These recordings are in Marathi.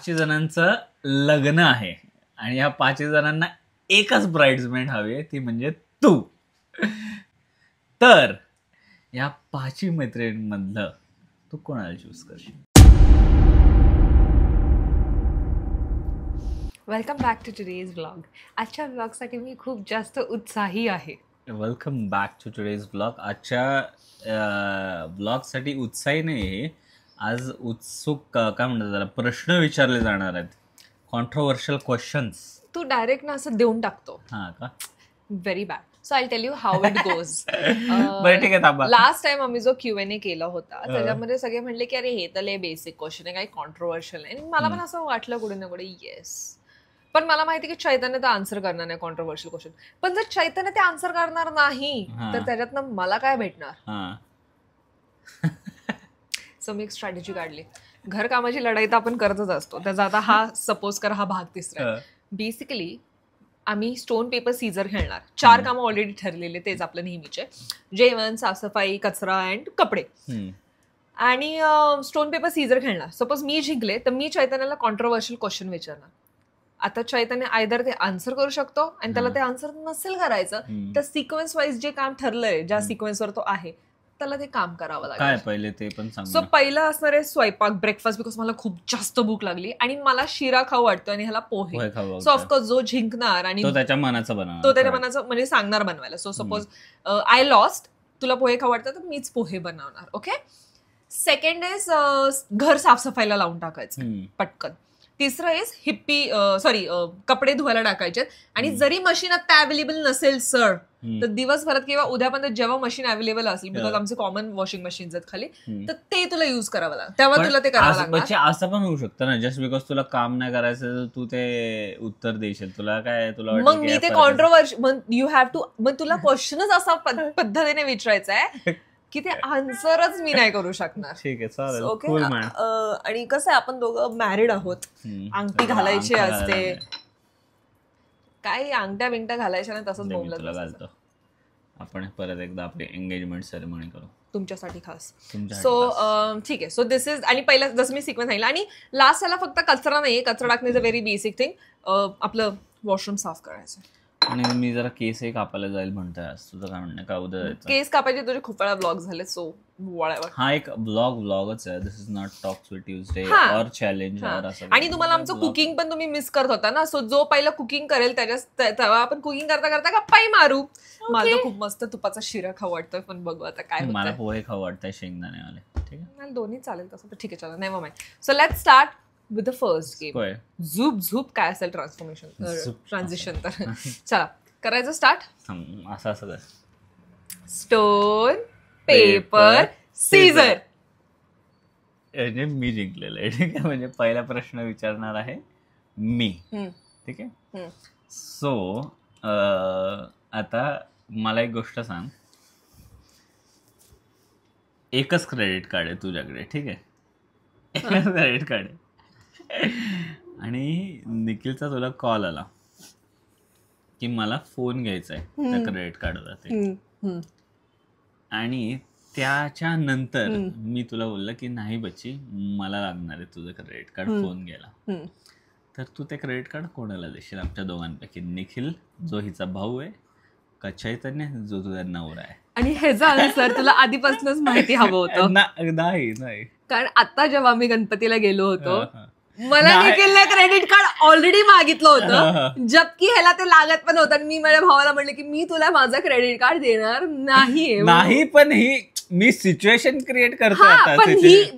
5 जणांचं लग्न आहे आणि या 5 जणांना एकच ब्राइड्समेड हवी आहे, ती म्हणजे तू. तर या 5 मैत्रिणींमधलं तू कोणाला चूज करशील? Welcome back to today's vlog. आजच्या व्लॉगसाठी मी खूप जास्त उत्साही आहे. Welcome back to today's vlog. आजच्या व्लॉगसाठी उत्साही नाही, आज उत्सुक काय म्हणतात त्याला, प्रश्न विचारले जाणार आहेत. Controversial questions. तू डायरेक्ट ना असं देऊन टाकतो. हा का? Very bad. So I tell you how it goes. बरं ठीक आहे, थांबा. लास्ट टाइम आम्ही जो Q&A केला होता त्याच्यामध्ये सगळे म्हणले की अरे हे तर लय बेसिक क्वेश्चन आहे, काही कॉन्ट्रोवर्शियल नाही. मला पण असं वाटलं कुठे ना कुठे येस, पण मला माहिती की चैतन्य तर आन्सर करणार नाही कॉन्ट्रोवर्शियल क्वेश्चन. पण जर चैतन्य ते आन्सर करणार नाही तर त्याच्यातनं मला काय भेटणार? सो मी एक स्ट्रॅटेजी काढली. घरकामाची लढाई तर आपण करतच असतो, त्याचा आता हा सपोज कर हा भाग 3. बेसिकली आम्ही स्टोन पेपर सीझर खेळणार. 4 कामं ऑलरेडी ठरलेले, तेच आपलं नेहमीचे, जेवण, साफसफाई, कचरा अँड कपडे. आणि स्टोन पेपर सीझर खेळणार. सपोज मी जिंकले तर मी चैतन्याला कॉन्ट्रोवर्शियल क्वेश्चन विचारणार. आता चैतन्य आयदर ते आन्सर करू शकतो आणि त्याला ते आन्सर नसेल करायचं तर सिक्वेन्स वाईज जे काम ठरलंय, ज्या सिक्वेन्सवर तो आहे त्याला ते काम करावं लागेल. काय पहिले ते पण सांग. सो पहिलं असणार आहे स्वयंपाक, ब्रेकफास्ट, बिकॉज मला खूप जास्त भूक लागली आणि मला शिरा खाऊ वाटतो आणि ह्याला पोहे. सो ऑफकोर्स जो जिंकणार आणि तो त्याच्या मनाचं बनवणार, तो त्याच्या मनाचं म्हणजे सांगणार बनवायला. सो सपोज आय लॉस्ट, तुला पोहे खाऊ वाटतं तर मीच पोहे बनवणार. ओके. सेकंड इज घर साफसफाईला लावून टाकायचं पटकन. तिसरं इज कपडे धुवायला टाकायचे. आणि जरी मशीन आता अवेलेबल नसेल सर तर दिवसभरात किंवा उद्यापर्यंत जेव्हा मशीन अवेलेबल असेल, बिकॉज आमचे कॉमन वॉशिंग मशीन्स आहेत खाली, तर ते तुला युज करावं लागेल, तेव्हा तुला ते करावं लागणार. असं पण होऊ शकतं ना, जस्ट बिकॉज तुला काम नाही करायचं तर तू ते उत्तर देशील. तुला काय, तुला मग मी ते कॉन्ट्रोवर्शी, यू हॅव टू, मग तुला क्वेश्चनच असा पद्धतीने विचारायचा आहे की ते आन्सरच मी नाही करू शकणार. ठीक आहे, चालेल. ओके. आणि कसं आहे, आपण दोघं मॅरिड आहोत, अंगठी घालायची असते, काही अंगठ्या बिंगट्या घालायच्या नाही, तसंच बोललं घालतो आपण. परत एकदा आपली एंगेजमेंट सेरेमनी करू तुमच्यासाठी खास. सो ठीक आहे. सो दिस इज, आणि पहिला जसं मी सिक्वेन्स सांगितलं, आणि लास्ट याला फक्त कचरा नाहीये, कचरा टाकणे is a very basic thing. आपलं वॉशरूम साफ करायचं. आणि मी जरा केसही कापायला जाईल म्हणतोय आज. तुझं काय म्हणणं, का उद्या केस कापायचे तुझे खूप वेळा ब्लॉग झाले. सो हा एक ब्लॉगच आहे. This is not talks with Tuesday और चॅलेंज और असं. आणि तुम्हाला आमचं कुकिंग पण तुम्ही मिस करत होता ना. सो जो पहिला कुकिंग करेल तेव्हा आपण कुकिंग करता करता गप्पाही मारू. मला खूप मस्त तुपाचा शिरा खाऊ वाटतोय, पण बघू आता काय. मला पोहे खाऊ वाटतंय शेंगदाणेवाले. ठीक आहे, मला दोन्ही चालेल तसं तर. ठीक आहे, चला, never mind. So let's start with the first game. झूप झूप काय असेल ट्रान्झिशन. तर चला करायचं स्टार्ट. असं कर. Stone paper scissor. मी जिंकलेलं आहे. ठीक आहे, म्हणजे पहिला प्रश्न विचारणार आहे मी. ठीक आहे. सो आता मला एक गोष्ट सांग. एकच क्रेडिट कार्ड आहे तुझ्याकडे. ठीक आहे, एकच क्रेडिट कार्ड आहे आणि निखिलचा तुला कॉल आला की मला फोन घ्यायचा आहे त्या क्रेडिट कार्डवरती, आणि त्याच्या नंतर मी तुला बोललं की नाही बच्ची, मला लागणार आहे तुझं क्रेडिट कार्ड फोन घ्यायला. तर तू ते क्रेडिट कार्ड कोणाला देशील आमच्या दोघांपैकी? निखिल जो हिचा भाऊ आहे, का चैतन्य जो तुझा नवरा आहे? आणि ह्याचा आन्सर तुला आधीपासूनच माहिती हवं होतं? नाही, कारण आता जेव्हा आम्ही गणपतीला गेलो होतो मला निखिलने क्रेडिट कार्ड ऑलरेडी मागितलं होतं, जबकि ह्याला ते लागत पण होतं. आणि मी माझ्या भावाला म्हणले की मी तुला माझं क्रेडिट कार्ड देणार नाही. पण ही मी सिच्युएशन क्रिएट करतो.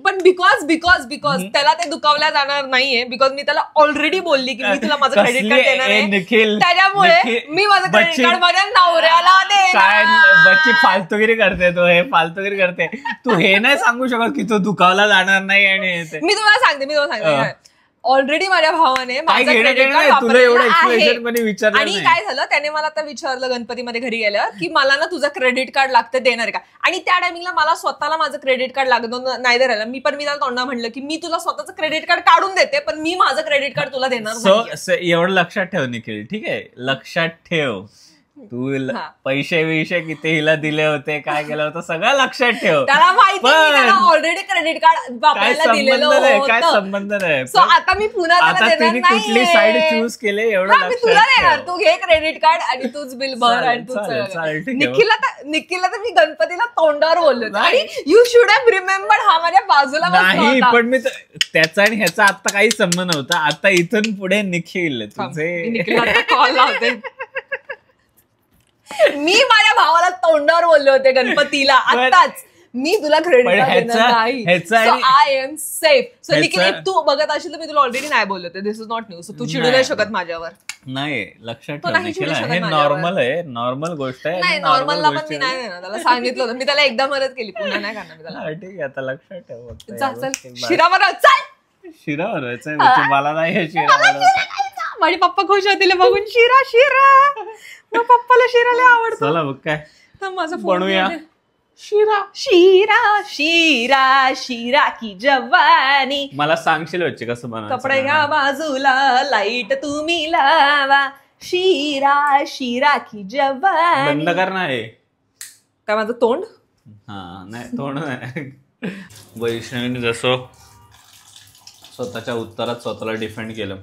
पण बिकॉज त्याला ते दुखावल्या जाणार नाहीये, बिकॉज मी त्याला ऑलरेडी बोलली की मी तुला माझं क्रेडिट कार्ड देणार आहे, त्याच्यामुळे मी माझं क्रेडिट कार्ड माझ्या नवऱ्याला देणार. बच्ची फालतूगिरी करते, तो हे फालतूगिरी करते. तू हे नाही सांगू शकत की तो दुखावला जाणार नाही. आणि मी तुम्हाला सांगते ऑलरेडी माझ्या भावाने माझं क्रेडिट कार्ड वापरलेलं. आणि काय झालं, त्याने मला आता विचारलं गणपतीमध्ये घरी गेलं की मला ना तुझं क्रेडिट कार्ड लागतं, देणार का? आणि त्या टायमिंगला मला स्वतःला माझं क्रेडिट कार्ड लागत नाही राहिलं. मी त्याला तोंडा म्हणलं की मी तुला स्वतःचं क्रेडिट कार्ड काढून देते, पण मी माझं क्रेडिट कार्ड तुला देणार नाही. एवढं लक्षात ठेव निखिल. ठीक आहे, लक्षात ठेव. तू पैसे विषय किती हिला दिले होते, काय केलं होतं सगळं लक्षात ठेव. त्याला माहिती ऑलरेडी क्रेडिट कार्ड वापरायला दिलेलं होतं. काय संबंध नाही. सो आता मी पुन्हा आता तिने कुठली साईड चूज केले एवढं मी तुला देणार. तू घे क्रेडिट कार्ड आणि तूच बिल भर आणि तूच. निखिलला तर मी गणपतीला तोंडावर बोललो आणि यू शुड हॅव रिमेंबर्ड हा माझ्या बाजूला नाही, पण मी त्याचा आणि ह्याचा आता काही संबंध नव्हता. आता इथून पुढे निखिल तुझे कॉल लावते. मी माझ्या भावाला तोंडावर बोलले होते गणपतीला आताच, मी तुला क्रेडिट कार्ड नाही. I am safe. So Nikhil तू बघत असेल तर मी तुला ऑलरेडी नाही बोलले होते. This is not new. So तू चिडू नाही शकत माझ्यावर. नाही, लक्षात ठेव हे नॉर्मल आहे, नॉर्मल गोष्ट आहे. नाही, नॉर्मलला पण मी नाही देणार. त्याला सांगितलं होतं मी, त्याला एकदा मदत केली, पुन्हा नाही करणार मी त्याला. ठीक आहे, आता लक्षात ठेव. चल शिरा बनव. चल शिरा बनवायचा. मला नाही शिरा बनवायचा. माझे पप्पा खुश होतील बघून. शिरा शिरा मग पप्पाला शिरा लय आवडतो. चला बघ काय माझं बनवूया. शिरा शिरा शिरा शिरा की जवानी. मला सांगशील वच्चे कसं बनवायचं. कपडे घ्या बाजूला, लाईट तुम्ही लावा. शिरा शिरा की जवानी. बंद कर ना हे. काय माझं तोंड? हा नाही, तोंड नाही. वैष्णवीने जसं स्वतःच्या उत्तरात स्वतःला डिफेंड केलं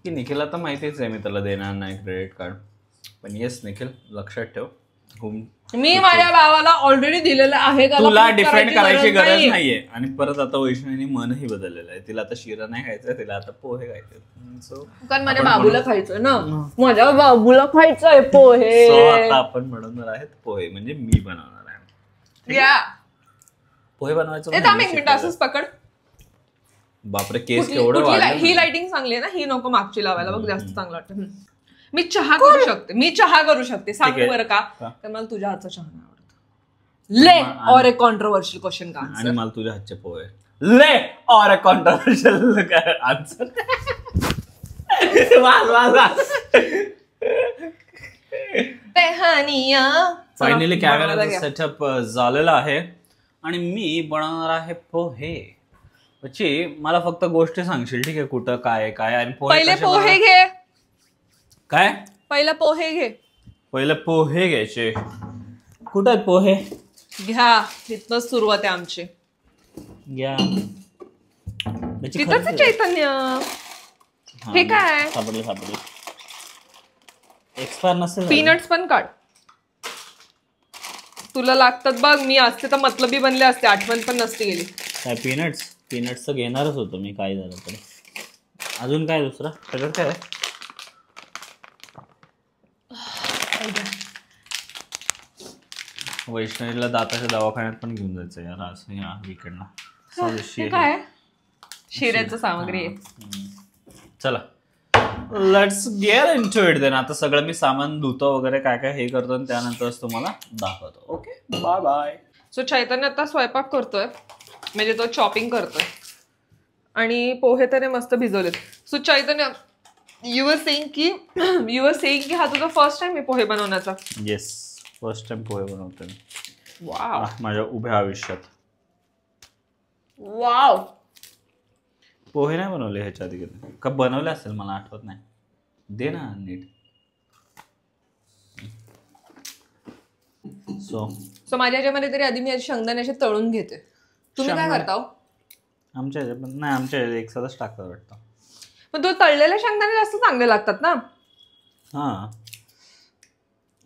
की निखिलला तर माहितीच आहे मी त्याला देणार नाही क्रेडिट कार्ड. पण येस निखिल, लक्षात ठेव मी माझ्या भावाला ऑलरेडी दिलेलं आहे. तुला डिफेंड करायची गरज नाहीये. आणि परत आता वैष्णवीने मनही बदललेलं आहे. तिला आता शिरा नाही खायचं, तिला आता पोहे खायचे. कारण माझ्या बाबूला खायचं ना, माझ्या बाबूला खायचंय पोहे. आता आपण बनवणार आहेत पोहे, म्हणजे मी बनवणार आहे. पोहे बनवायचं. एक मिनिट असंच पकड. बापरे, केस केवढं वाढलं. ही लाइटिंग चांगली आहे ना, ही नको मागची लावायला बघ, जास्त चांगलं वाटतं. मी चहा करू शकते, मी चहा करू शकते. सांग बरं का, तर मला तुझ्या हातचा चहा नाही आवडत. ले और एक कॉन्ट्रोवर्शियल क्वेश्चन का आन्सर. आणि मला तुझ्या हातचे पोहे. ले और एक कॉन्ट्रोवर्शियल आन्सर. फायनली कॅमेराचा सेटअप झालेला आहे आणि मी बनवणार आहे पोहे. मला फक्त गोष्टी सांगशील, ठीक आहे, कुठं काय काय. आणि पहिले पोहे घे. काय? पहिलं पोहे घे. पहिले पोहे घ्यायचे. कुठं आहेत पोहे? घ्या, तिथनं सुरुवात आहे आमची. घ्या. तिथंच चैतन्य. हे काय? सापडले. एक्सपायर नसेल. पीनट्स पण काढ. तुला लागतात बघ. मी असते तर मतलबी बनले असते, आठवण पण नसती गेली. काय पीनट्स तर घेणारच होतो मी, काय झालं तरी. अजून काय दुसरं सगळं काय? वैष्णवीला दाताच्या दवाखान्यात पण घेऊन जायचं यार आज या वीकेंडला. काय शिऱ्याचं सामग्री आहे. चला let's get into it then. आता सगळं मी सामान धुतो वगैरे काय काय हे करतो आणि त्यानंतरच तुम्हाला दाखवतो. Okay, bye bye. So Chaitanya आता स्वयंपाक करतोय, म्हणजे तो चॉपिंग करतोय आणि पोहे त्याने मस्त भिजवलेत. So Chaitanya, you were saying की हा तुझा फर्स्ट टाइम आहे पोहे बनवण्याचा? येस, फर्स्ट टाइम पोहे बनवतोय. वाव, माझ्या उभ्या आयुष्यात. वाव. पोहे नाही बनवले ह्याच्या आधी का? बनवले असेल, मला आठवत नाही. दे ना नीट. सो माझ्या ह्याच्यामध्ये तरी आधी मी शेंगदाणे असे तळून घेते. तुम्ही काय करता? आमच्या नाही, आमच्या एक साधाच टाकतात वाटतं. पण तो तळलेले शेंगदाणे जास्त चांगले लागतात ना. हा,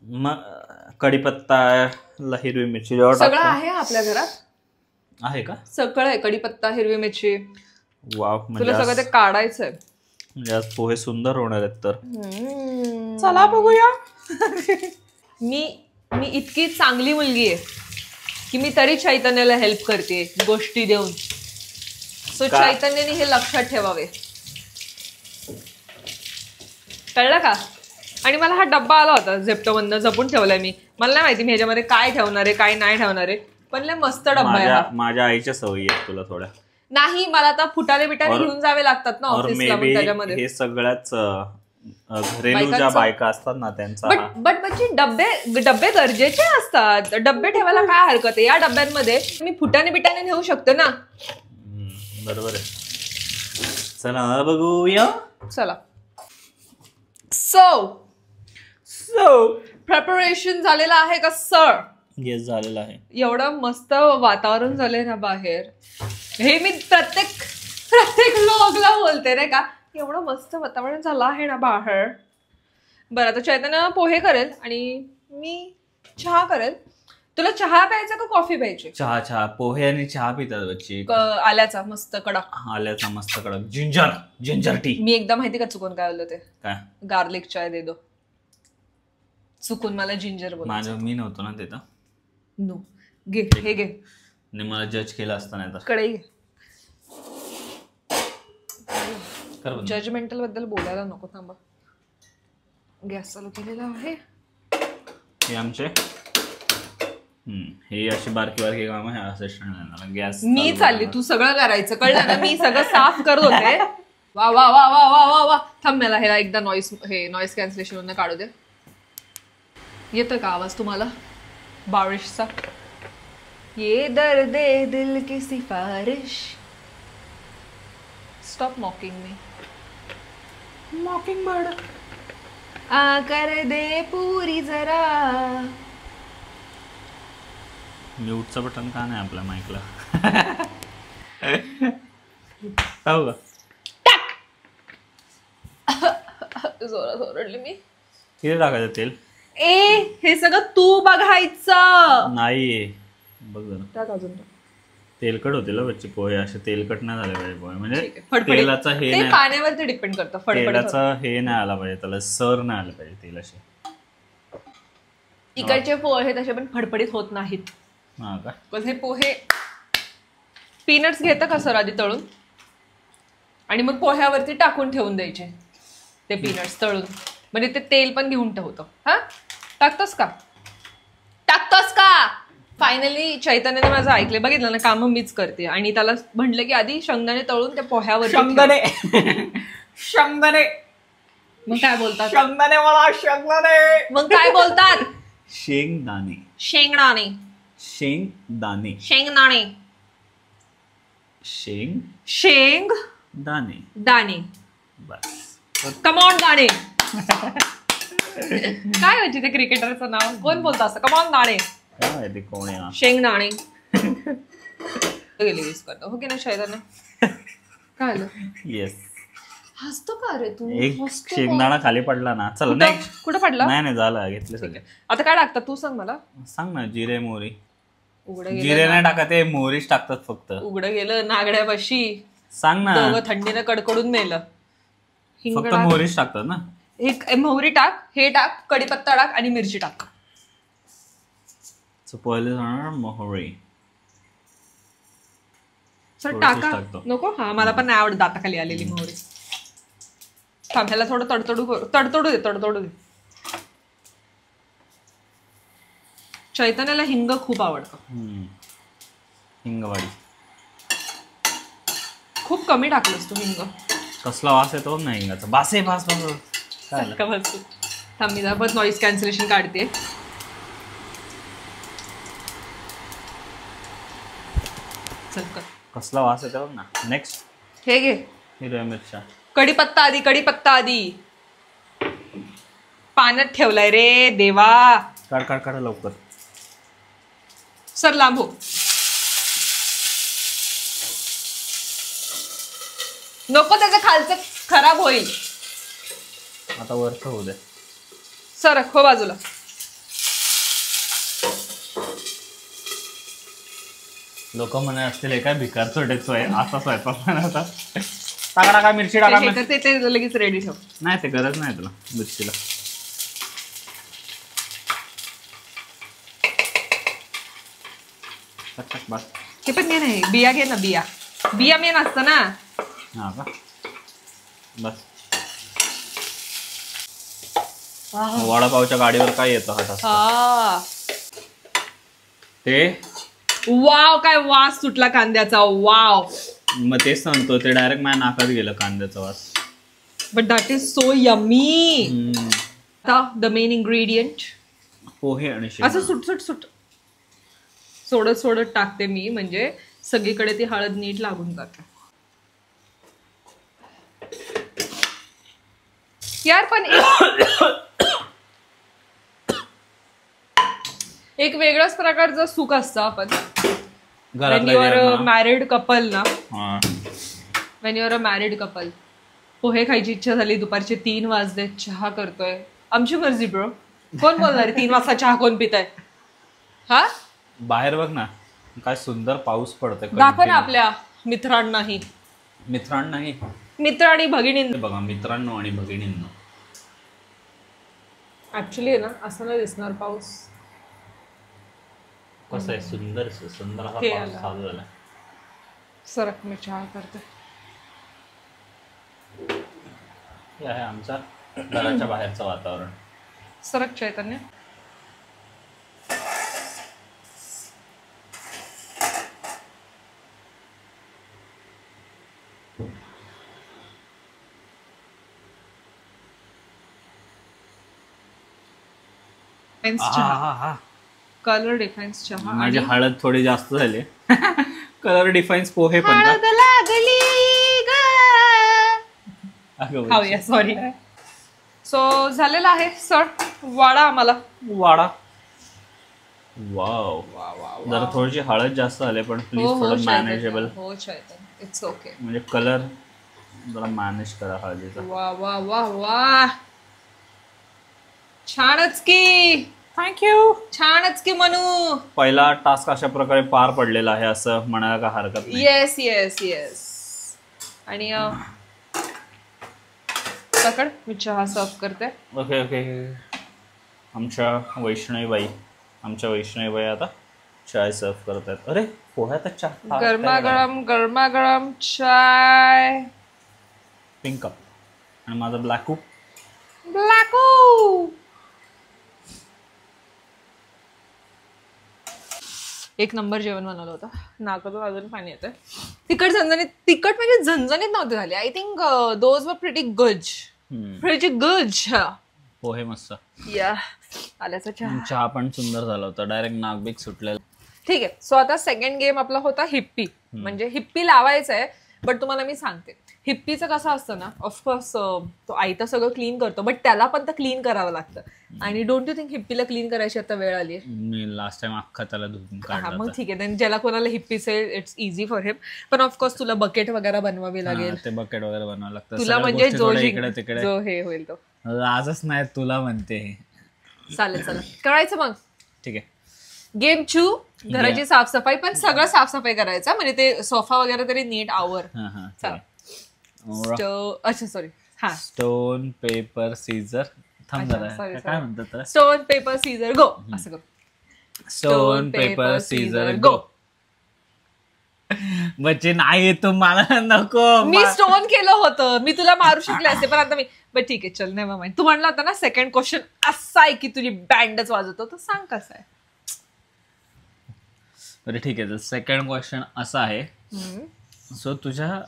मग कढीपत्ता, हिरवी मिरची सगळं आहे आपल्या घरात. आहे का? सगळं आहे, कढीपत्ता, हिरवी मिरची. वाव, तुला सगळं ते काढायचंय. म्हणजे आज पोहे सुंदर होणार आहेत. तर चला बघूया. मी इतकी चांगली मुलगी आहे की मी तरी चैतन्याला हेल्प करते गोष्टी देऊन. सो चैतन्याने हे लक्षात ठेवावे, कळलं का? आणि मला हा डब्बा आला होता झेप्टो मधनं, जपून ठेवलाय मी. मला नाही माहिती मी ह्याच्यामध्ये काय ठेवणार आहे काय नाही ठेवणार आहे, पण लय मस्त डब्बा आहे. माझ्या आईच्या सवयी आहेत तुला थोड्या. नाही, मला आता फुटाने बिटाने घेऊन जावे लागतात ना ऑफिसला. त्याच्यामध्ये हे सगळ्याच घरेलू ज्या बायका असतात ना त्यांचा. बट डब्बे गरजेचे असतात. डब्बे ठेवायला काय हरकत आहे? या डब्यांमध्ये मी फुटाने बिटाने नेऊ शकते ना. बरोबर आहे. चला बघूया. चला. सो प्रिपरेशन झालेलं आहे का सर? येस झालेला आहे. एवढं मस्त वातावरण झालंय ना बाहेर. हे मी प्रत्येक व्लॉगला बोलते नाही का, एवढं मस्त वातावरण झालं आहे ना बाहेर. बरं आता चैतन्य पोहे करेल आणि मी चहा करेल. तुला चहा प्यायचा का कॉफी प्यायची? चहा. पोहे आणि चहा पितात बच्ची. आल्याचा मस्त कडक. आल्याचा मस्त कडक. Ginger tea. मी एकदा माहिती का चुकून काय बोललो ते? काय? गार्लिक चाय दे दो. चुकून मला जिंजर बोल. माझं मी नव्हतो ना तिथं. नो घे, हे घे. मला जज केलं असतं नाही तर. कढई घे. कर. जजमेंटल बद्दल बोलायला नको. थांबा, गॅस चालू केलेला आहे. हे आमचे हे अशी बारकी कामं हे असिस्टंट गॅस. मी चालली, तू सगळं करायचं कळलं ना. मी सगळं साफ करत होते. वा वा वा वा वा वा वा. थांब, मला ह्याला एकदा नॉईस कॅन्सलेशन काढू दे. येतोय का आवाज तुम्हाला बारिशचा? ये दर्दे दिल की सिफारिश. स्टॉप मॉकिंग मी. मॉकिंग बर्ड. आ कर दे पूरी जरा. म्यूटचं बटन का नाही आपल्या माईकला? हो का? जोरात ओरडली मी. किती टाकायचं तेल? हे सगळं तू बघायचं नाही. बघ जरा. टाक अजून. तेलकट होते बच्चे पोहे. असे तेलकट नाही झाले पाहिजे पोहे. म्हणजे फडफडीत. तेलाचा हे ते नाही, पाण्यावरती डिपेंड करतं. तेलाचा हे नाही आला पाहिजे, त्याला सर नाही आलं पाहिजे तेल असे. इकडचे पोहे तसे पण फडफडीत होत नाहीत. हा का? पण हे पोहे पीनट्स घेतं का सर आधी तळून, आणि मग पोह्यावरती टाकून ठेवून द्यायचे ते पीनट्स तळून. म्हणजे ते तेल पण घेऊन ठेवतो. हा, टाकतोस का? फायनली चैतन्याने माझं ऐकले. बघितलं ना, कामं मीच करते. आणि त्याला म्हटलं की आधी शेंगदाणे तळून त्या पोह्यावर. शेंगदाणे. मग काय बोलतात? शेंगदाणे मला शेंगदाणे. मग काय बोलतात? शेंगदाणे. शेंगदाणे. दाणे. बस. कमॉन दाणे. काय म्हणजे ते क्रिकेटरचं नाव कोण बोलतं असं? कमॉन दाणे. कोण आहे? शेंगदाणे. गेली वीस करतो हो की नाही चैतन्य? काय आलं? येस. हसतो का रे तू? एक शेंगदाणा खाली पडला ना. चल नेक्स्ट. कुठं पडला? नाही झालं, घेतले सगळे. आता काय टाकतात तू सांग मला. सांग ना. जिरे मोहरी. उघडं गेलं. जिरे नाही टाकत, ते मोहरीच टाकतात फक्त. उघडं गेलं नागड्यापाशी. सांग ना. दोघं थंडीनं कडकडून मेलं. फक्त मोहरीच टाकतात ना. एक मोहरी टाक, हे टाक, कढीपत्ता टाक आणि मिरची टाक. पहिले जाणार मोहरी. सर टाका नको. हा, मला पण नाही आवडत दाताखाली आलेली मोहरी. थांब्याला थोडं तडतडू दे. चैतन्याला हिंग खूप आवडतं. हिंगवाडी. खूप कमी टाकलंस तू हिंग. कसला वास येतो ना हिंगाचा. बास. थांब, मी जरा नॉईस कॅन्सलेशन काढते. कसला वास येतो बघ ना. नेक्स्ट हे घे. हिरव्या मिरच्या. कढीपत्ता आधी पाण्यात ठेवलाय रे देवा. काढ लवकर. सर लांब हो. नको, त्याचं खालचं खराब होईल. आता वरचं होऊ दे. सर हो बाजूला. लोक म्हणत असतील काय भिकार चोटेच आहे असा स्वयंपाक. टाका मिरची टाका. ते लगेच रेडी ठेव. नाही, ते गरज नाही तुला मिरचीला. बस. ते पण घे नाही. बिया घे ना. बिया मेन असतं ना. हा का? बस. वडापावच्या गाडीवर काय येतं हा ते. वाव, काय वास सुटला कांद्याचा. वाव. मग तेच सांगतो, ते डायरेक्ट माझ्या नाकात गेलं कांद्याचा वास. But that is so yummy. आता द मेन इन्ग्रेडियंट पोहे आणि असं सुट सोडत टाकते मी, म्हणजे सगळीकडे ती हळद नीट लागून जाते. यार पण एक वेगळ्याच प्रकारचं सुख असतं आपण घरातल्या वेन युअर जेवणात. मॅरिड कपल ना, हा. When you're a married couple, pohe खायची इच्छा झाली, दुपारचे 3 वाजले, चहा करतोय, आमची मर्जी ब्रो. कोण बोलणार 3 वाजता चहा कोण पिताय? हा, बाहेर बघ ना, काय सुंदर पाऊस पडतोय. दाखव ना आपल्या मित्रांनाही, मित्रांनाही मित्र आणि भगिनींना. बघा, मित्रांनो आणि भगिनींनो, ऍक्च्युली ना असं नाही दिसणार पाऊस. कसं आहे, सुंदर सुंदर असा हे पाऊस आला. चालू झाला. सरक, मी चहा करते. हे आहे आमचा घराच्या बाहेरचं वातावरण. सरक चैतन्य. कलर डिफाईन्स चहा. माझी हळद थोडी जास्त झाली. कलर डिफाईन्स पोहे पण का? लागली अगं खाऊया, सॉरी. सो झालेला आहे सर, वाडा आम्हाला. वाडा. वाव, जरा थोडीशी हळद जास्त झाली, पण प्लीज थोडं मॅनेजेबल. हो चैतन्य, इट्स ओके. म्हणजे कलर जरा मॅनेज करा हळदीचा. वा वा वा वा, छानच की. थँक्यू. छानच की मनू. पहिला टास्क अशा प्रकारे पार पडलेला आहे असं म्हणायला का हरकत नाही. Yes yes yes. आणि पकड, मी चहा सर्व करते. Okay okay. आमच्या वैष्णवीबाई आता चाय सर्व करत आहेत. अरे पोह्यात चहा, गरमागरम चाय. पिंक कप आणि माझा ब्लॅकू. एक नंबर जेवण बनवलं होतं. नाकातून अजून पाणी येतं. तिखट म्हणजे झणझणीत नव्हते झाले. I think those were pretty good. Pohe मस्त. या आल्याचा चहा पण सुंदर झाला होता. डायरेक्ट नागबीक सुटलेला. ठीक आहे. सो आता सेकंड गेम आपला होता हिप्पी. म्हणजे हिप्पी लावायचं आहे, बट तुम्हाला मी सांगते हिप्पीचं कसं असतं ना, ऑफकोर्स तो आई तर सगळं क्लीन करतो, बट त्याला पण तर क्लीन करावं लागतं. आणि डोंट यू थिंक हिप्पीला क्लीन करायची आता वेळ आली? मी लास्ट टाइम अख्खा त्याला धुवून काढला. मग ठीक आहे, ज्याला कोणाला हिप्पीच आहे इट्स इझी फॉर हिम. पण ऑफकोर्स तुला बकेट वगैरे बनवावी लागेल. ते बकेट वगैरे बनवावं लागतं तुला, म्हणजे इकडे तिकडे जो हे होईल तो. आजच नाही तुला म्हणते. चालेल करायचं मग. ठीक आहे. गेम 2, घराची साफसफाई, पण सगळं साफसफाई करायचं, म्हणजे ते सोफा वगैरे तरी नीट आवर. अच्छा सॉरी, हा. Stone paper Caesar. थांब जरा, काय म्हणतात? स्टोन पेपर सीझर गो. असं करू. स्टोन पेपर सीझर गो. बच्चे नाही, तुम्हाला नको. मी स्टोन केलं होतं, मी तुला मारू शकले असते, पण आता मी. बट ठीक आहे, चल नेव्हर माइंड. तू म्हणला होता ना सेकंड क्वेश्चन असा आहे की तुझी बँडच वाजवतो, तर सांग कसं आहे. बरं ठीक आहे, तर सेकंड क्वेश्चन असा आहे. सो तुझ्या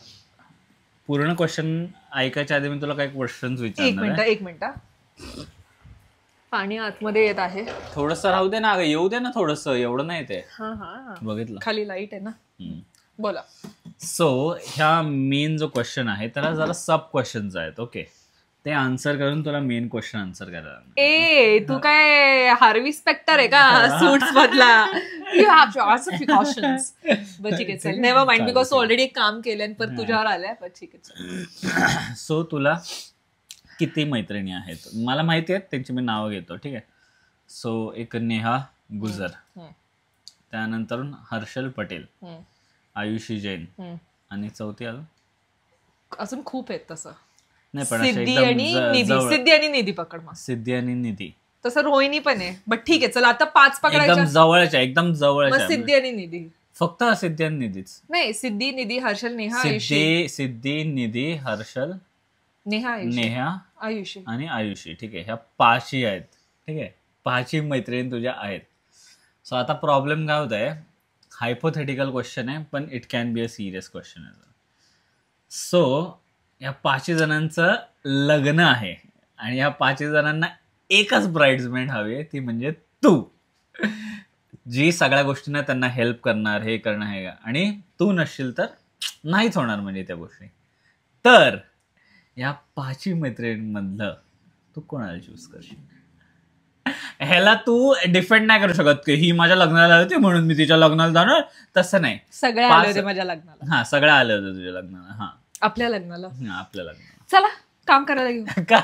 पूर्ण क्वेश्चन ऐकायच्या आधी मी तुला काही क्वेश्चन्स विचारणार. एक मिनिट. पाणी आतमध्ये येत आहे. थोडस राहू दे ना, येऊ दे ना थोडस, एवढं नाही ते. बघितलं, खाली लाईट आहे ना. बोला. सो ह्या मेन जो क्वेश्चन आहे त्याला जरा सब क्वेश्चन्स आहेत. ओके, ते आन्सर करून तुला मेन क्वेश्चन आन्सर करायला. तू काय हार्वी स्पेक्टर आहे का सूट्स मधला? You have to ask precautions. But ठीक आहे, चल नेव्हर माइंड, बिकॉज ऑलरेडी एक काम केलं पण तुझ्यावर आलंय. बट ठीक आहे. सो तुला किती मैत्रिणी आहेत? मला माहिती आहेत, त्यांची मी नावं घेतो. ठीक आहे. सो एक नेहा गुजर, त्यानंतर हर्षल पटेल, आयुषी जैन, आणि चौथी अजून खूप आहेत तसं. नाही पण सिद्धी आणि निधी पकड. मग सिद्धी आणि निधी. तसं रोहिणी पण आहे, बट ठीक आहे, चला आता 5 पकडायच्या. एकदम जवळच्या. सिद्धी आणि निधी, फक्त सिद्धी आणि निधीच नाही. सिद्धी, निधी, हर्षल, नेहा, सिद्धी, निधी, हर्षल, नेहा, आयुषी आणि आयुषी. ठीक आहे, ह्या 5ही आहेत. ठीक आहे, 5ही मैत्रिणी तुझ्या आहेत. सो आता प्रॉब्लेम काय होत आहे, हायपोथेटिकल क्वेश्चन आहे, पण it can be a serious question आहे. सो या 5ही जणांचं लग्न आहे, आणि या 5ही जणांना एकच ब्राइड्समेड हवी आहे, ती म्हणजे तू, जी सगळ्या गोष्टींना त्यांना हेल्प करणार, हे करणं आहे. आणि तू नसशील तर नाहीच होणार म्हणजे त्या गोष्टी. तर या 5ही मैत्रिणींमधलं तू कोणाला चूज करशील? ह्याला तू डिफेंड नाही करू शकत की ही माझ्या लग्नाला होती म्हणून मी तिच्या लग्नाला जाणार, तसं नाही. सगळे आले होते माझ्या लग्नाला. हा, सगळं आलं होतं तुझ्या लग्नाला. हा, आपल्या लग्नाला. आपल्या लग्नाला. चला काम करायला घेऊ. का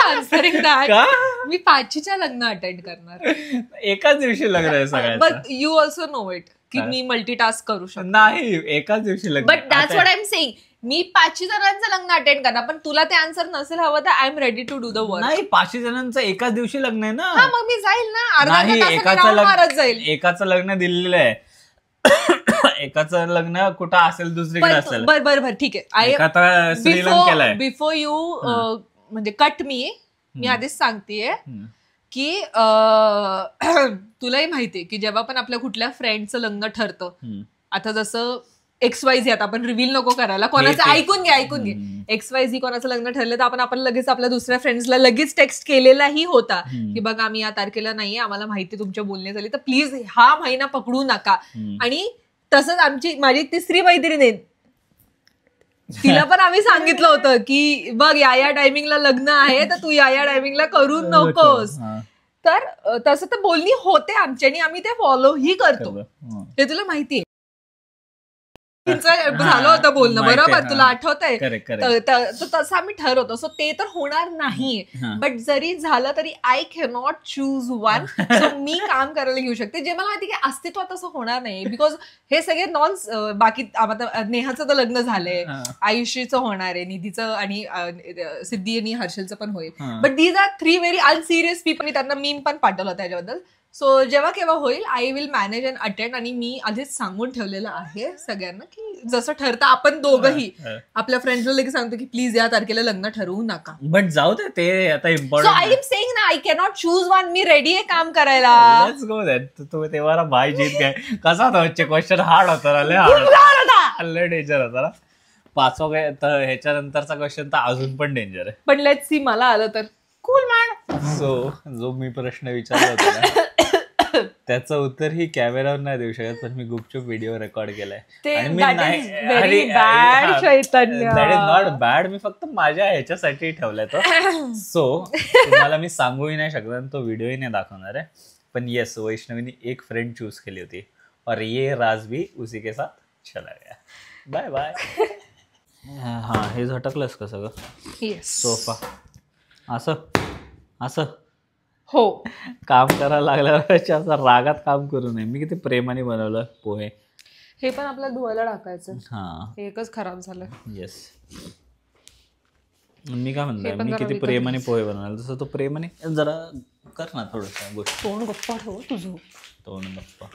आन्सरिंग दॅट. मी 5च्या लग्न अटेंड करणार. एकाच दिवशी लग्न आहे सगळ्यांचं. But you also know it की मी मल्टीटास्क करू शकतो. नाही, एकाच दिवशी लग्न. But that's what I am saying. मी 5 जणांचं लग्न अटेंड करणार, पण तुला ते आन्सर नसेल हवं तर I am ready to do the work. नाही, 5 जणांचं एकाच दिवशी लग्न आहे ना. हा, मग मी जाईल ना. अर्धा नाही, तासात जाईल. एकाचं लग्न दिलेलं आहे. एकाचं लग्न कुठं असेल, दुसरीकडे असेल. बर ठीक आहे. श्रीलंकेला बिफोर यू म्हणजे कट मी आधीच सांगतेय की तुलाही माहितीये की जेव्हा पण आपल्या कुठल्या फ्रेंडचं लग्न ठरतं, आता जसं XYZ, आता आपण रिव्हील नको करायला, कोणाचं ऐकून घे. XYZ कोणाचं लग्न ठरलं तर आपण लगेच आपल्या दुसऱ्या फ्रेंड्सला लगेच टेक्स्ट केलेलाही होता की बघा आम्ही या तारखेला नाहीये, आम्हाला माहिती तुमच्या बोलणे झाली, तर प्लीज हा महिना पकडू नका. आणि तसंच माझी तिसरी मैत्रीण आहे, तिला पण आम्ही सांगितलं होतं की बघ या टायमिंगला लग्न आहे तर तू या टायमिंगला करू नकोस. तर तसं तर बोलणी होते आमची आणि आम्ही ते फॉलो ही करतो, हे तुला माहितीये. झालं होतं बोलणं, बरोबर, तुला आठवतंय. तसं आम्ही ठरवतो. सो ते तर होणार नाही, बट जरी झालं तरी I cannot choose one. So मी काम करायला घेऊ शकते जे मला माहिती की अस्तित्वात असं होणार नाही, बिकॉज हे सगळे बाकी नेहाचं तर लग्न झालंय, आयुष्यचं होणार आहे, निधीचं आणि सिद्धी आणि हर्षलचं पण होईल. But these are 3 very unserious people. मी त्यांना मीम पण पाठवलं त्याच्याबद्दल. सो जेव्हा केव्हा होईल I will manage and attend. आणि मी आधीच सांगून ठेवलेलं आहे सगळ्यांना की जसं ठरतं आपण दोघंही आपल्या फ्रेंड्सला लगेच सांगतो की प्लीज या तारखेला लग्न ठरवू नका. बट जाऊ दे, ते आता important. So I am saying ना, आय कॅनॉट चूज वन. मी रेडी आहे काम करायला. Let's go then. तू तेव्हा भाई जीत गए. कसा होता बच्चे, क्वेश्चन हार्ड होता, डेंजर होता ना. 5व्या ह्याच्यानंतरचा क्वेश्चन तर अजून पण डेंजर आहे. पण लेट्स सी, मला आलं तर कूल मॅन. सो जो मी प्रश्न विचारला होता ना त्याचं उत्तर ही कॅमेरावर नाही देऊ शकत, पण मी गुपचूप व्हिडिओ रेकॉर्ड केलाय. आणि मी नॉट बॅड, मी फक्त माझ्या ह्याच्यासाठी ठेवलाय तो. सो तुम्हाला मी सांगूही नाही शकत आणि तो व्हिडिओही नाही दाखवणार आहे. पण येस, वैष्णवीने एक फ्रेंड चूज केली होती और ये राज भी उसी के साथ चला गया. Bye bye. हा, हे झटकलंस का सगळं? सोफा असं हो काम करायला लागल्यावर असं रागात काम करू नये. मी किती प्रेमाने बनवलं पोहे. हे पण आपल्याला धुवायला टाकायचं. हा, एकच खराब झालं. येस. मी काय म्हणतोय, मी किती प्रेमाने पोहे बनवलं, तसं तो प्रेमाने जरा कर ना थोडस गोष्ट. तोंड गप्पा ठेव तुझं. तोंड गप्पा.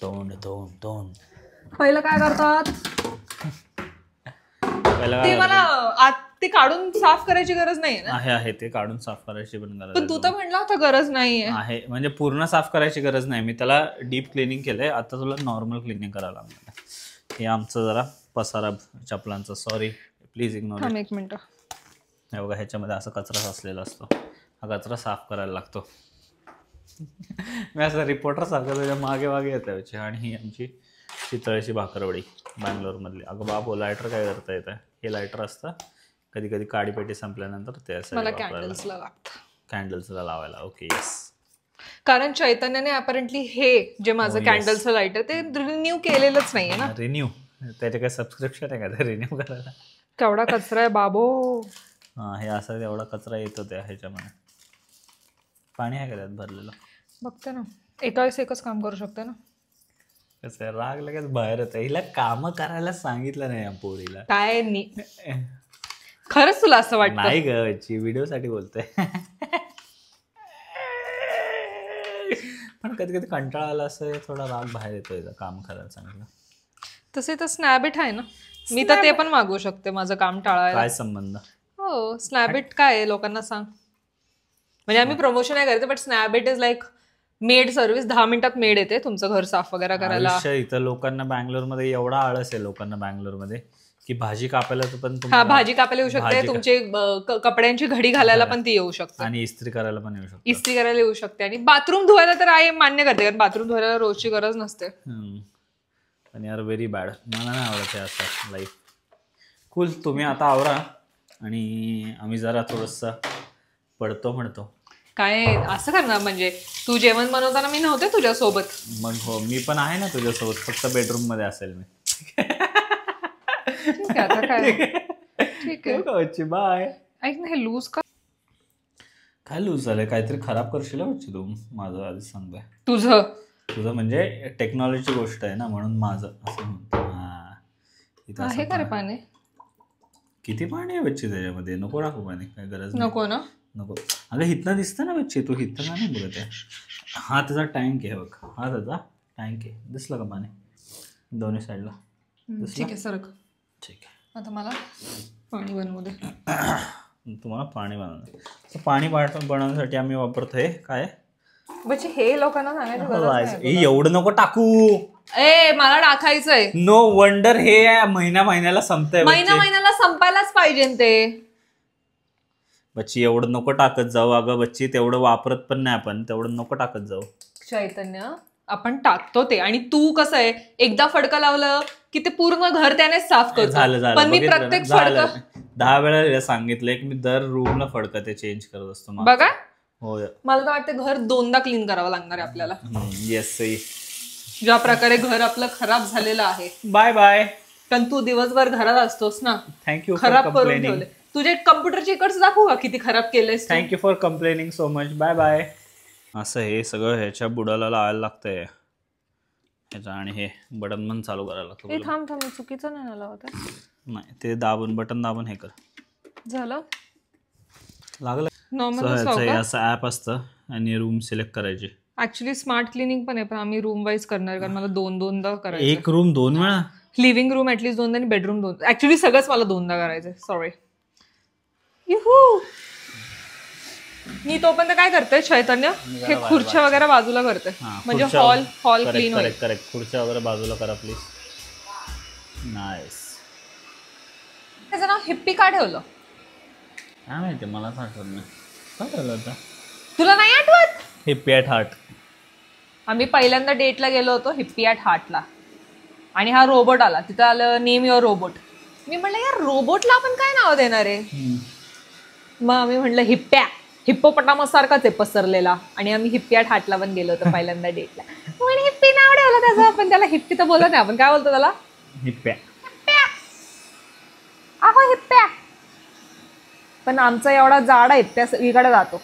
तोंड पहिलं काय करतात ते मला ते काढून साफ करायची गरज नाही ना. आहे ते काढून साफ करायची पण गरज. पण तू तर म्हणला होता गरज नाहीये. आहे म्हणजे पूर्ण साफ करायची गरज नाही. मी त्याला डीप क्लिनिंग केलंय. आता तुला नॉर्मल क्लिनिंग करायला लागणार. हे आमचं जरा पसारा चपलांचा, सॉरी प्लीज इग्नोर. एक मिनिट. हे बघा, ह्याच्यामध्ये असा कचरा साचलेला असतो. हा कचरा साफ करायला लागतो. मी असं रिपोर्टर सारखं त्याच्या मागे येतं. आणि ही आमची चितळेची भाकरवडी बँगलोरमधली. अगं बाबो, लायटर काय करता येतं? हे लायटर असतं. कधी कधी काडीपेटी संपल्यानंतर ते मला कॅन्डल्सला लागतं. कॅन्डल्सला लावायला. Okay, yes. कारण चैतन्याने अपॅरेंटली हे जे माझं कॅन्डल्सचं लायटर ते रिन्यू केलेलंच नाहीये ना. रिन्यू त्याचे काय सबस्क्रिप्शन आहे का ते रिन्यू करायला? केवढा कचरा आहे बाबो. हा, हे असं एवढा कचरा येतो त्या ह्याच्यामध्ये. पाणी आहे का त्यात भरलेलं? बघते ना, एका वेळेस एकच काम करू शकते ना. कसं राग लगेच बाहेर येतं. हिला काम करायला सांगितलं नाही या पोरीला. काय खरंच तुला असं वाटतं? नाही ग, व्हिडिओ साठी बोलतोय. पण कधी कधी कंटाळा आला असं थोडा राग बाहेर येतोय काम करायला सांगितलं. तसे तर स्नॅबिट आहे ना, मी तर ते पण मागवू शकते माझं काम टाळायला. काय संबंध? हो, स्नॅबिट काय आहे लोकांना सांग. म्हणजे आम्ही प्रमोशन नाही करते, but Snabbit is like maid service. 10 मिनिटात मेड येते तुमचं घर साफ वगैरे करायला. इथं लोकांना बँगलोरमध्ये एवढा आळस आहे लोकांना बँगलोरमध्ये की भाजी कापायला पण भाजी कापायला येऊ शकते. तुमचे कपड्यांची घडी घालायला पण ती येऊ शकते. आणि इस्त्री करायला पण येऊ शकते. इस्त्री करायला येऊ शकते. आणि बाथरूम धुवायला तर आहे मान्य करते, कारण बाथरूम धुवायला रोजची गरज नसते. पण यार व्हेरी बॅड. मला नाही आवडत आहे असं लाईफ. कूल, तुम्ही आता आवरा आणि आम्ही जरा थोडंसं पडतो म्हणतो. काय असं करणार म्हणजे? तू जेवण बनवताना मी नव्हते तुझ्या सोबत. मग हो, मी पण आहे ना तुझ्यासोबत, फक्त बेडरूम मध्ये असेल मी. ठीक आहे, आता काय. ठीक आहे. बच्ची बाय. ऐक ना, हे लूज का? काय लूज झालंय? काहीतरी खराब करशील बच्ची तू, माझं आधी सांगतोय. तुझं म्हणजे टेक्नॉलॉजीची गोष्ट आहे ना, म्हणून माझं असं म्हणतो. इथं आहे असं का रे पाणी? किती पाणी आहे बच्ची त्याच्यामध्ये? नको टाकू पाणी, काय गरज नाही. नको ना. नको. अगं हिथनं दिसतं ना बच्ची, तू हिथं का नाही बघत आहे? हा त्याचा टँक आहे बघ, हा त्याचा टँक आहे. दिसलं का पाणी दोन्ही साईडला? ठीक आहे, सरक. ठीक आहे. आता मला पाणी बनवू दे. तुम्हाला पाणी बनवलं, पाणी बनवण्यासाठी आम्ही वापरतोय काय म्हणजे हे लोकांना सांगायचं गरज नाही. एवढं नको टाकू. मला टाकायचंय. नो वंडर हे महिन्याला संपतंय. महिन्याला संपायलाच पाहिजे ते. बच्ची एवढं नको टाकत जाऊ. अगं बच्ची, तेवढं वापरत पण नाही आपण, तेवढं नको टाकत जाऊ. चैतन्य, आपण टाकतो ते, आणि तू कसं आहे, एकदा फडकं लावलं की ते पूर्ण घर त्यानेच साफ करतो. झालं पण मी प्रत्येक फडकं 10 वेळा सांगितलंय की मी दर रूम ला फडकं ते चेंज करत असतो. बघा, हो, मला तर वाटतं घर 2दा क्लीन करावं लागणार आहे आपल्याला. येस, ज्या प्रकारे घर आपलं खराब झालेलं आहे. Bye bye. पण तू दिवसभर घरात असतोस ना. थँक्यू. खराब करून ठेवले. तुझे कम्प्युटरचे इकडचं दाखवू का किती खराब केलेस? Thank you for complaining so much. Bye bye. असं हे सगळं ह्याच्या बुडाला लावायला लागतंय ह्याचा, आणि हे बटन पण चालू करायला लागतं. थांब, चुकीचं नाही आला होता. नाही, ते बटन दाबून हे कर. झालं, लागलं. नॉर्मल असं ऍप असतं आणि रूम सिलेक्ट करायची. ऍक्च्युली स्मार्ट क्लिनिंग पण आहे, पण आम्ही रूम वाईज करणार, कारण मला दोनदा करायचं. एक रूम 2 वेळा? लिव्हिंग रूम ऍटलीस्ट 2दा आणि बेडरूम 2. ऍक्च्युली सगळंच मला 2दा करायचंय. सॉरी. मी तोपर्यंत काय करते चैतन्य, हे खुर्च्या वगैरे बाजूला करते, म्हणजे हॉल क्लीन होईल. करेक्ट. खुर्च्या वगैरे बाजूला करा प्लीज. नाईस. त्याचं नाव हिप्पी का ठेवलं? काय माहिती, मलाच आठवत नाही. काय ठेवलं होतं? तुला नाही आठवत? Hippie at heart. आम्ही पहिल्यांदा डेटला गेलो होतो हिप्पी ॲट हार्टला, आणि हा रोबोट आला. तिथं आलं नेम युअर रोबोट. मी म्हणलं यार, रोबोटला आपण काय नाव देणार आहे? मग आम्ही म्हणलं हिप्प्या, हिप्पोपटामस सारखाच आहे पसरलेला. आणि आम्ही हिप्पी ॲट हार्टला पण गेलो होतो पहिल्यांदा डेटला. म्हणे हिप्पी नाव ठेवलं त्याचं. आपण त्याला हिप्पी तर बोलत नाही, आपण काय बोलतो त्याला? हिप्प्या. अहो हिप्प्या. पण आमचा एवढा जाडा हिप्प्या इकडे जातो.